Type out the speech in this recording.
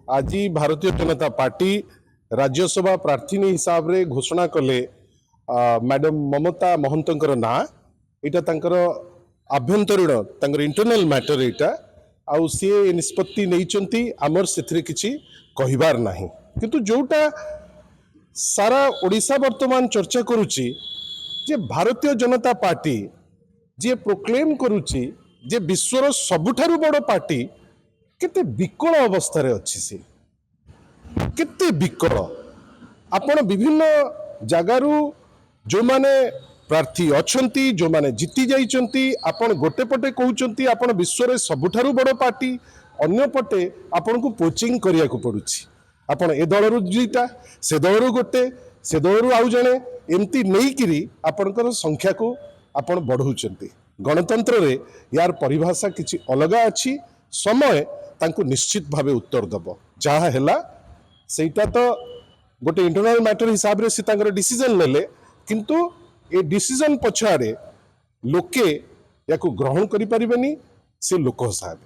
आज भारतीय जनता पार्टी राज्यसभा प्रार्थी हिसाब रे घोषणा कले मैडम ममता महंतर ना यहाँ आभ्यंतरीण इंटरनल मैटर यहाँ आउ सी निष्पत्ति नहीं आमर से किसी कहबार ना किंतु जोटा सारा ओडिशा वर्तमान चर्चा करुच्ची जे भारतीय जनता पार्टी जे प्रोक्लेम करुच्ची जे विश्वर सबुठारु बड़ पार्टी केते विकल अवस्था अच्छी सी केते विकल आपण विभिन्न जगारू जो माने प्रार्थी अच्छंती जो माने जीति जाइचंती आपण गोटे पटे कहउचंती आपण विश्व सबुठारु बड़ पार्टी अन्य पटे आपण को पोचिंग करिया को पड़ुछि आपण ए दलरु दुईटा से दलरु गोटे से दलरु आउ जणे एमती नहीं किरी आपणकर संख्या को आपण बढ़ाउचंती गणतंत्र रे यार परिभाषा किछि अलग अछि समय तांको निश्चित भावे उत्तर दब जहाँ हैला सेटा तो गोटे इंटरनल मैटर हिसाब रे से तांकर डिसीजन लेले किंतु ए डिसीजन पछाड़े लोके याको ग्रहण करि परिबेनी से लोक हिसाब